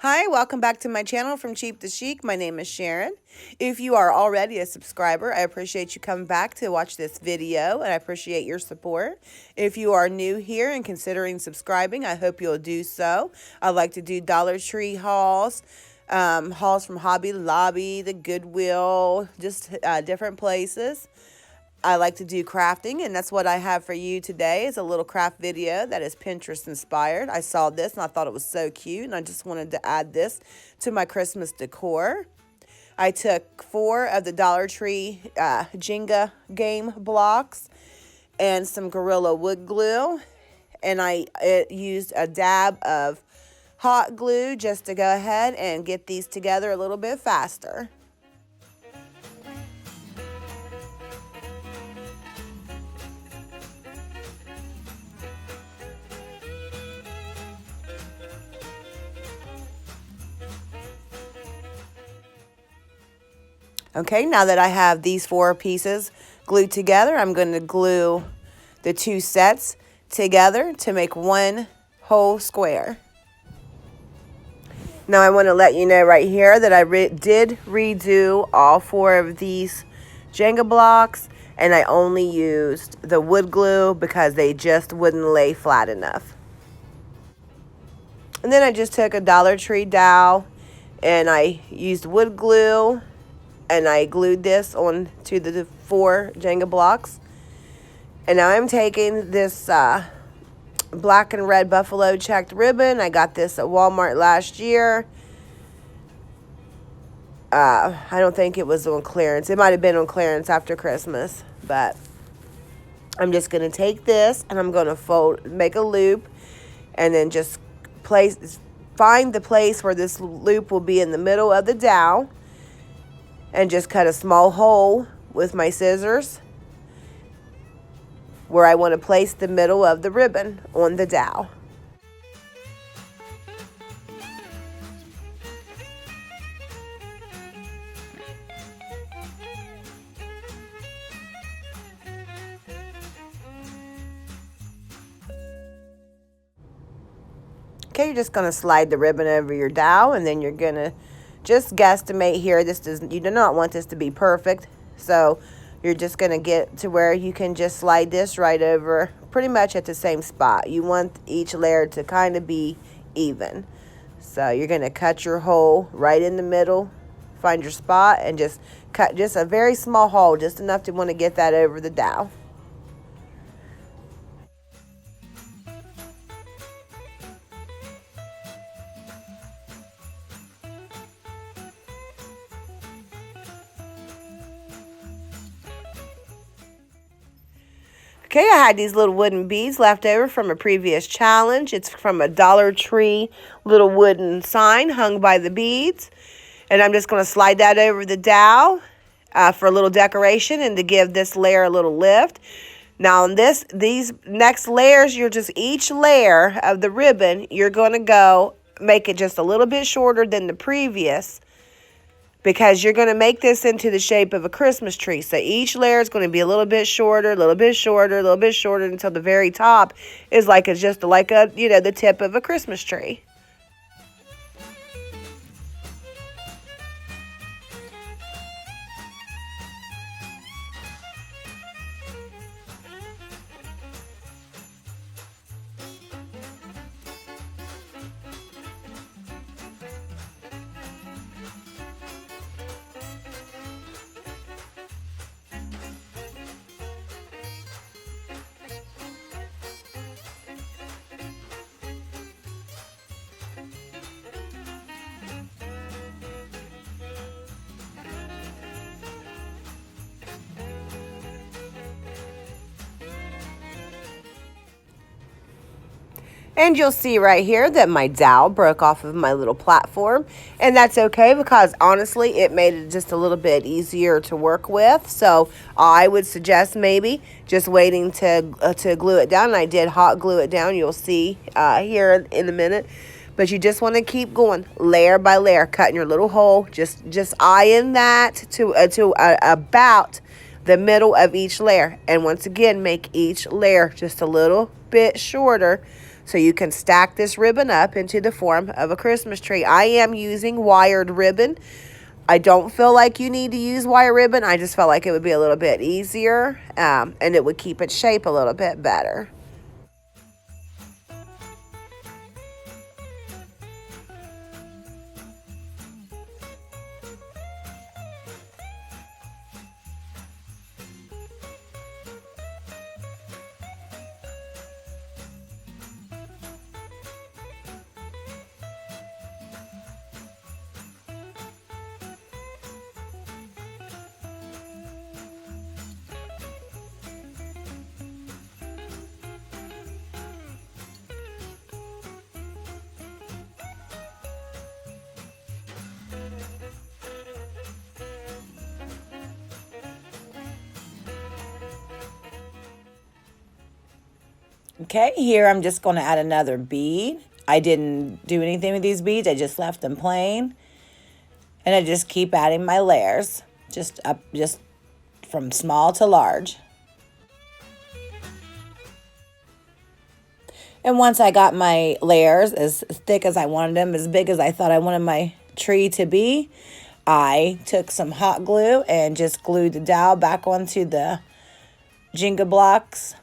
Hi, welcome back to my channel From Cheap to Chic. My name is Sharon. If you are already a subscriber, I appreciate you coming back to watch this video and I appreciate your support. If you are new here and considering subscribing, I hope you'll do so. I like to do Dollar Tree hauls, hauls from Hobby Lobby, the Goodwill, just different places. I like to do crafting, and that's what I have for you today is a little craft video that is Pinterest inspired. I saw this and I thought it was so cute, and I just wanted to add this to my Christmas decor. I took 4 of the Dollar Tree Jenga game blocks and some Gorilla wood glue, and I used a dab of hot glue just to go ahead and get these together a little bit faster. Okay, now that I have these 4 pieces glued together, I'm going to glue the 2 sets together to make one whole square. Now I want to let you know right here that I did redo all 4 of these Jenga blocks, and I only used the wood glue because they just wouldn't lay flat enough. And then I just took a Dollar Tree dowel and I used wood glue, and I glued this onto the 4 Jenga blocks. And now I'm taking this black and red buffalo checked ribbon. I got this at Walmart last year. I don't think it was on clearance. It might have been on clearance after Christmas. But I'm just going to take this and I'm going to make a loop, and then just find the place where this loop will be in the middle of the dowel. And just cut a small hole with my scissors where I want to place the middle of the ribbon on the dowel. Okay, you're just going to slide the ribbon over your dowel, and then you're going to just guesstimate here. You do not want this to be perfect, so you're just going to get to where you can just slide this right over pretty much at the same spot. You want each layer to kind of be even. So you're going to cut your hole right in the middle, find your spot, and just cut just a very small hole, just enough to want to get that over the dowel. Okay, I had these little wooden beads left over from a previous challenge. It's from a Dollar Tree little wooden sign hung by the beads. And I'm just going to slide that over the dowel for a little decoration and to give this layer a little lift. Now on these next layers, each layer of the ribbon, you're going to make it just a little bit shorter than the previous, because you're going to make this into the shape of a Christmas tree. So each layer is going to be a little bit shorter, a little bit shorter, a little bit shorter, until the very top is just like the tip of a Christmas tree. And you'll see right here that my dowel broke off of my little platform. And that's okay, because honestly, it made it just a little bit easier to work with. So I would suggest maybe just waiting to glue it down. And I did hot glue it down. You'll see here in a minute. But you just want to keep going layer by layer, cutting your little hole. Just eyeing that to about the middle of each layer. And once again, make each layer just a little bit shorter, so you can stack this ribbon up into the form of a Christmas tree. I am using wired ribbon. I don't feel like you need to use wire ribbon. I just felt like it would be a little bit easier, and it would keep its shape a little bit better. Okay, here I'm just going to add another bead. I didn't do anything with these beads. I just left them plain. And I just keep adding my layers, just from small to large. And once I got my layers as thick as I wanted them, as big as I thought I wanted my tree to be, I took some hot glue and just glued the dowel back onto the Jenga blocks.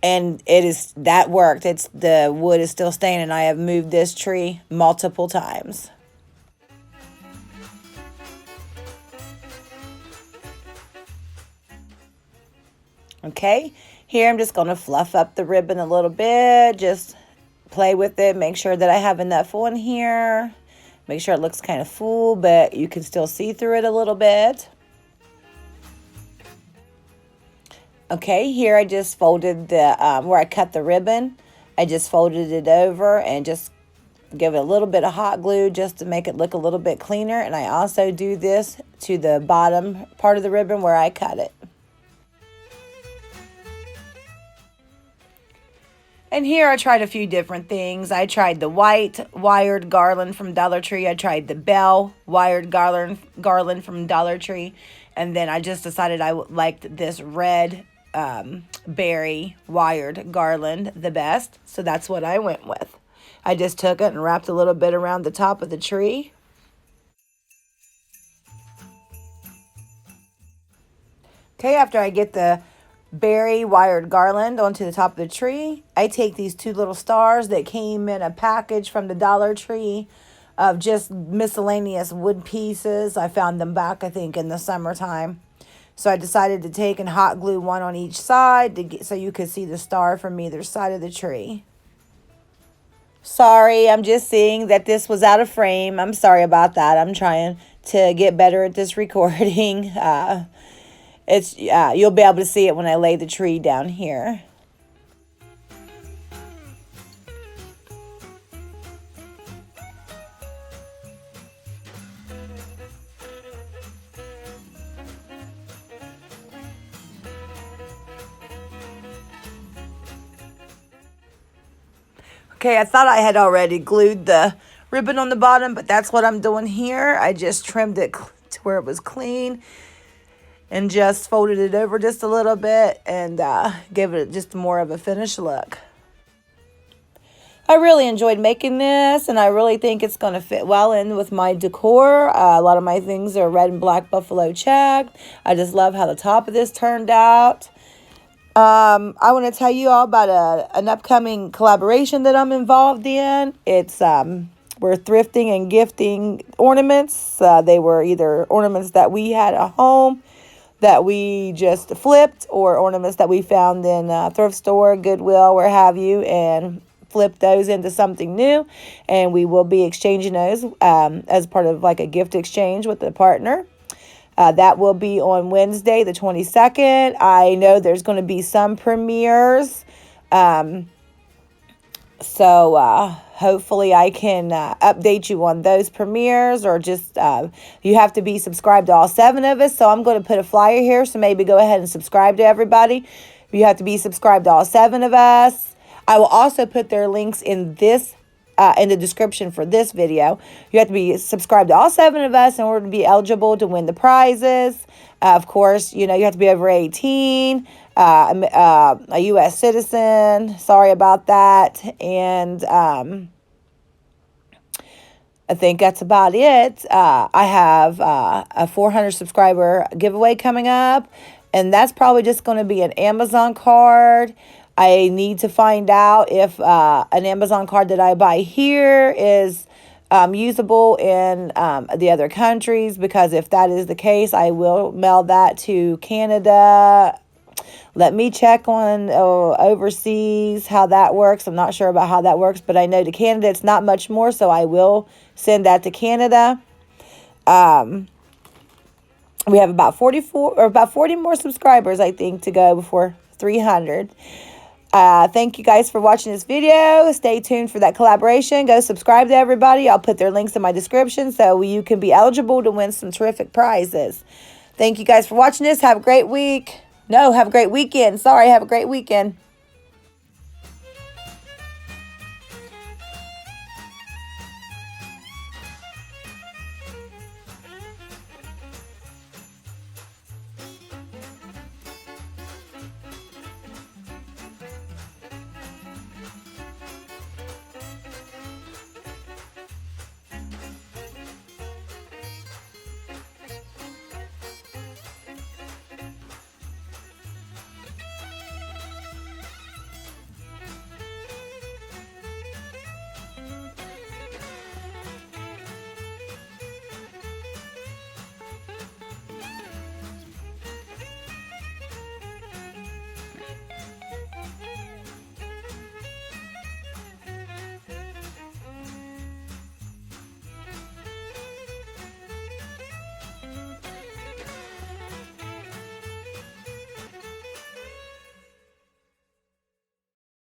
And that worked. The wood is still staying, and I have moved this tree multiple times. Okay, here I'm just going to fluff up the ribbon a little bit, just play with it, make sure that I have enough on here, make sure it looks kind of full, but you can still see through it a little bit. Okay, here I just folded the, where I cut the ribbon, I just folded it over and just give it a little bit of hot glue just to make it look a little bit cleaner. And I also do this to the bottom part of the ribbon where I cut it. And here I tried a few different things. I tried the white wired garland from Dollar Tree. I tried the bell wired garland from Dollar Tree. And then I just decided I liked this red berry wired garland the best. So that's what I went with. I just took it and wrapped a little bit around the top of the tree. Okay, after I get the berry wired garland onto the top of the tree, I take these two little stars that came in a package from the Dollar Tree of just miscellaneous wood pieces. I found them back, I think, in the summertime. So I decided to take and hot glue one on each side so you could see the star from either side of the tree. Sorry, I'm just seeing that this was out of frame. I'm sorry about that. I'm trying to get better at this recording. You'll be able to see it when I lay the tree down here. Okay, I thought I had already glued the ribbon on the bottom, but that's what I'm doing here. I just trimmed it to where it was clean and just folded it over just a little bit and gave it just more of a finished look. I really enjoyed making this, and I really think it's going to fit well in with my decor. A lot of my things are red and black buffalo check. I just love how the top of this turned out. I want to tell you all about an upcoming collaboration that I'm involved in. It's we're thrifting and gifting ornaments. They were either ornaments that we had at home that we just flipped, or ornaments that we found in a thrift store, Goodwill, where have you, and flip those into something new. And we will be exchanging those as part of like a gift exchange with a partner. That will be on Wednesday, the 22nd. I know there's going to be some premieres. So hopefully I can update you on those premieres, or just you have to be subscribed to all 7 of us. So I'm going to put a flyer here. So maybe go ahead and subscribe to everybody. You have to be subscribed to all 7 of us. I will also put their links in this in the description for this video. You have to be subscribed to all 7 of us in order to be eligible to win the prizes. Of course, you have to be over 18, a U.S. citizen. Sorry about that. And I think that's about it. I have a 400 subscriber giveaway coming up, and that's probably just going to be an Amazon card. I need to find out if an Amazon card that I buy here is usable in the other countries, because if that is the case, I will mail that to Canada. Let me check on overseas how that works. I'm not sure about how that works, but I know to Canada it's not much more, so I will send that to Canada. We have about 40 more subscribers, I think, to go before 300. Thank you guys for watching this video. Stay tuned for that collaboration. Go subscribe to everybody. I'll put their links in my description so you can be eligible to win some terrific prizes. Thank you guys for watching this. Have a great week. No, have a great weekend. Sorry, have a great weekend.